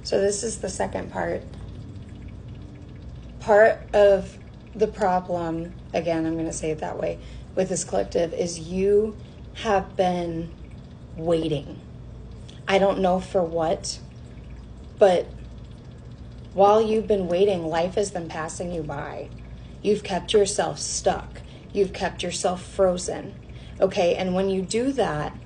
So this is the second part. Part of the problem, again, I'm going to say it that way, with this collective is you have been waiting. I don't know for what, but while you've been waiting, life has been passing you by. You've kept yourself stuck. You've kept yourself frozen. Okay, and when you do that,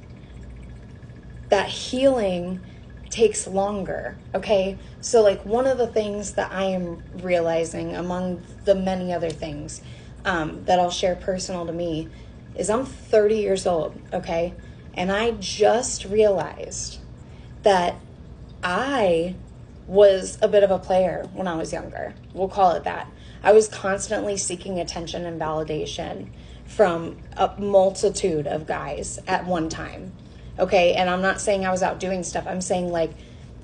that healing takes longer. Okay, so like one of the things that I am realizing among the many other things that I'll share personal to me is I'm 30 years old. Okay, and I just realized that I was a bit of a player when I was younger. We'll call it that. I was constantly seeking attention and validation from a multitude of guys at one time. Okay, and I'm not saying I was out doing stuff. I'm saying like,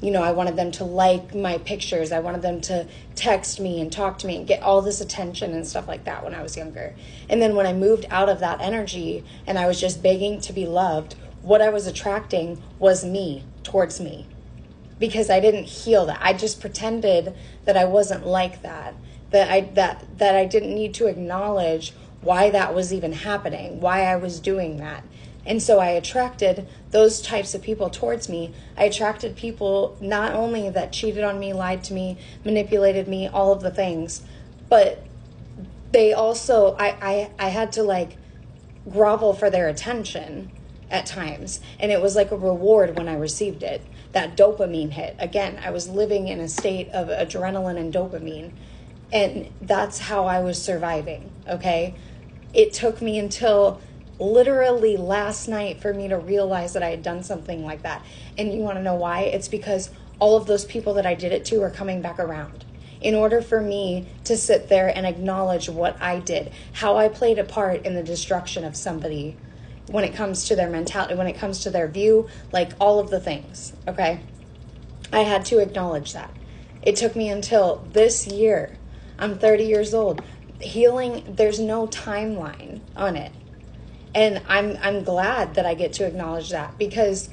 you know, I wanted them to like my pictures. I wanted them to text me and talk to me and get all this attention and stuff like that when I was younger. And then when I moved out of that energy and I was just begging to be loved, what I was attracting was me towards me. Because I didn't heal that. I just pretended that I wasn't like that. That I didn't need to acknowledge why that was even happening, why I was doing that. And so I attracted those types of people towards me. I attracted people not only that cheated on me, lied to me, manipulated me, all of the things, but they also, I had to like grovel for their attention at times. And it was like a reward when I received it. That dopamine hit. Again, I was living in a state of adrenaline and dopamine. And that's how I was surviving, okay? It took me until literally last night for me to realize that I had done something like that. And you want to know why? It's because all of those people that I did it to are coming back around. In order for me to sit there and acknowledge what I did, how I played a part in the destruction of somebody when it comes to their mentality, when it comes to their view, like all of the things, okay? I had to acknowledge that. It took me until this year. I'm 30 years old. Healing, there's no timeline on it. And I'm glad that I get to acknowledge that, because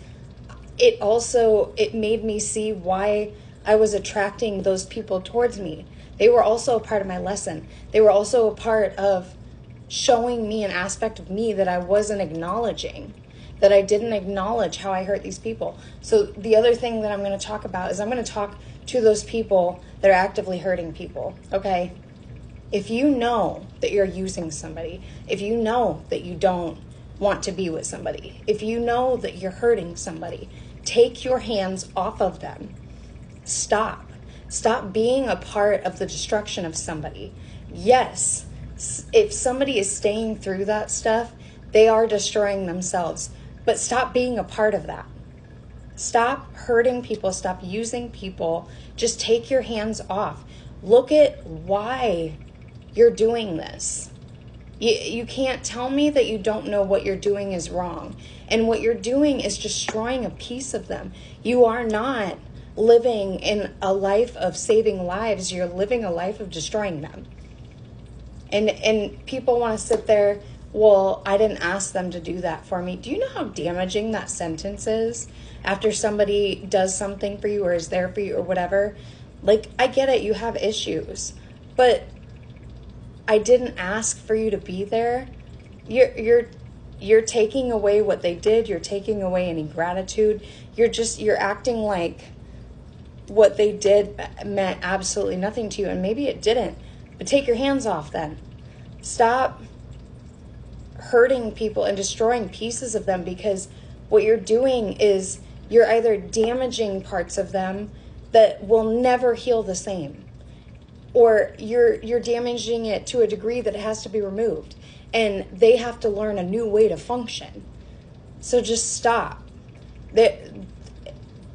it made me see why I was attracting those people towards me. They were also a part of my lesson. They were also a part of showing me an aspect of me that I wasn't acknowledging, that I didn't acknowledge how I hurt these people. So the other thing that I'm going to talk about is I'm going to talk to those people that are actively hurting people, okay? If you know that you're using somebody, if you know that you don't want to be with somebody, if you know that you're hurting somebody, take your hands off of them. Stop. Stop being a part of the destruction of somebody. Yes, if somebody is staying through that stuff, they are destroying themselves. But stop being a part of that. Stop hurting people. Stop using people. Just take your hands off. Look at why you're doing this. You can't tell me that you don't know what you're doing is wrong. And what you're doing is destroying a piece of them. You are not living in a life of saving lives. You're living a life of destroying them. And people want to sit there, well, I didn't ask them to do that for me. Do you know how damaging that sentence is after somebody does something for you or is there for you or whatever? Like, I get it, you have issues, but I didn't ask for you to be there. You're taking away what they did. You're taking away any gratitude. You're acting like what they did meant absolutely nothing to you, and maybe it didn't. But take your hands off then. Stop hurting people and destroying pieces of them, because what you're doing is you're either damaging parts of them that will never heal the same, or you're damaging it to a degree that it has to be removed, and they have to learn a new way to function. So just stop.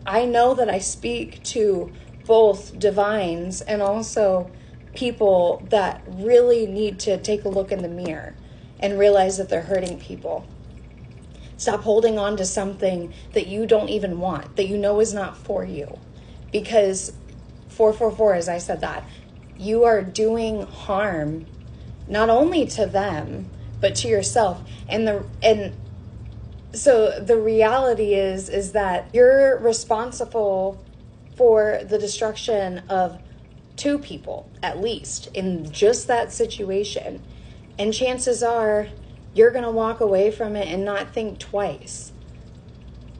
I know that I speak to both divines and also people that really need to take a look in the mirror and realize that they're hurting people. Stop holding on to something that you don't even want, that you know is not for you. Because 444, as I said that, you are doing harm not only to them, but to yourself. And so the reality is that you're responsible for the destruction of two people, at least, in just that situation. And chances are you're going to walk away from it and not think twice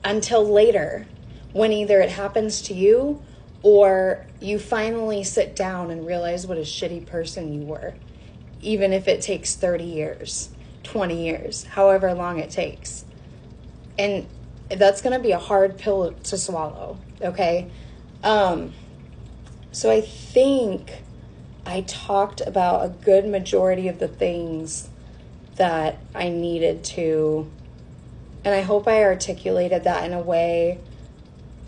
until later, when either it happens to you or you finally sit down and realize what a shitty person you were. Even if it takes 30 years, 20 years, however long it takes. And that's going to be a hard pill to swallow, okay? So I think I talked about a good majority of the things that I needed to, and I hope I articulated that in a way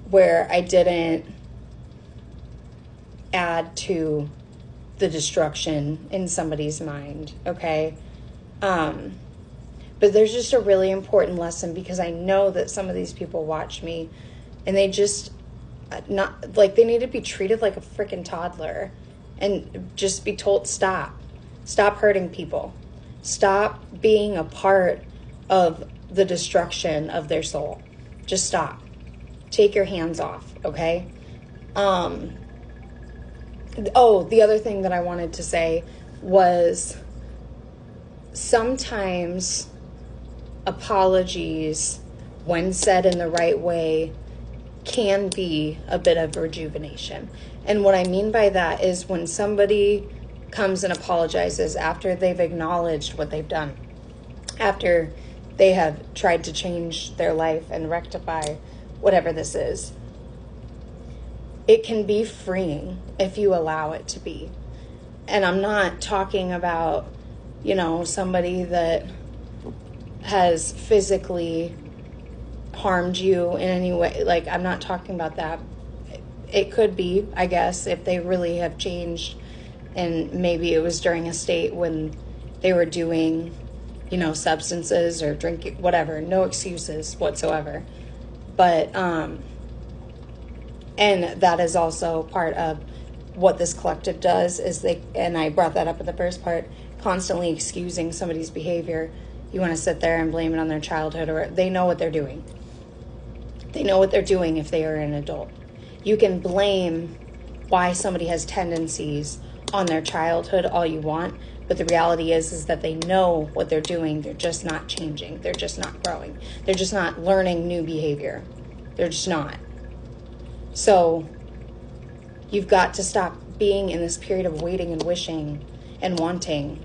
where I didn't add to the destruction in somebody's mind, okay? But there's just a really important lesson, because I know that some of these people watch me and they just they need to be treated like a freaking toddler and just be told, stop hurting people, stop being a part of the destruction of their soul. Just stop. Take your hands off, okay? The other thing that I wanted to say was sometimes apologies, when said in the right way, can be a bit of rejuvenation. And what I mean by that is when somebody comes and apologizes after they've acknowledged what they've done, after they have tried to change their life and rectify whatever this is, it can be freeing if you allow it to be. And I'm not talking about, somebody that has physically harmed you in any way. Like, I'm not talking about that. It could be, I guess, if they really have changed, and maybe it was during a state when they were doing, substances or drinking, whatever. No excuses whatsoever. But, and that is also part of what this collective does, is and I brought that up in the first part, constantly excusing somebody's behavior. You want to sit there and blame it on their childhood, or they know what they're doing. They know what they're doing if they are an adult. You can blame why somebody has tendencies on their childhood all you want, but the reality is that they know what they're doing. They're just not changing. They're just not growing. They're just not learning new behavior. They're just not. So you've got to stop being in this period of waiting and wishing and wanting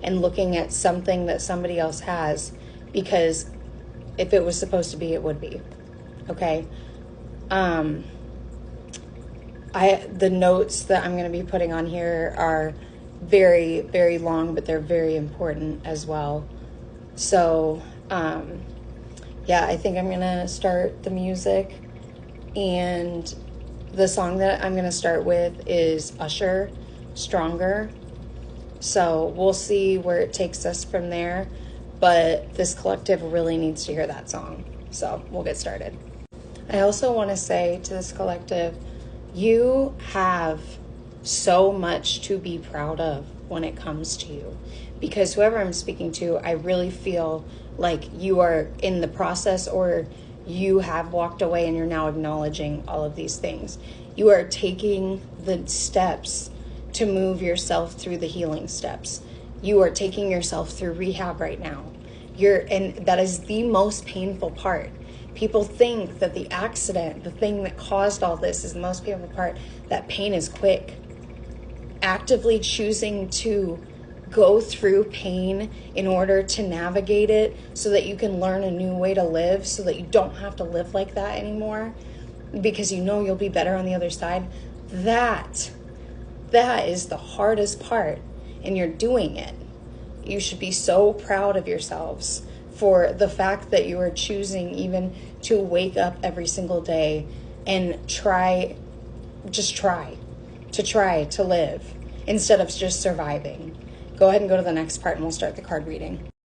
and looking at something that somebody else has, because if it was supposed to be, it would be. Okay? The notes that I'm going to be putting on here are very, very long, but they're very important as well. So, I think I'm going to start the music, and the song that I'm going to start with is Usher, Stronger. So we'll see where it takes us from there, but this collective really needs to hear that song. So we'll get started. I also want to say to this collective, you have so much to be proud of when it comes to you, because whoever I'm speaking to, I really feel like you are in the process, or you have walked away and you're now acknowledging all of these things. You are taking the steps to move yourself through the healing steps. You are taking yourself through rehab right now. And that is the most painful part. People think that the accident, the thing that caused all this, is the most painful part. That pain is quick. Actively choosing to go through pain in order to navigate it so that you can learn a new way to live, so that you don't have to live like that anymore, because you'll be better on the other side. That is the hardest part, and you're doing it. You should be so proud of yourselves for the fact that you are choosing even to wake up every single day and try to live instead of just surviving. Go ahead and go to the next part, and we'll start the card reading.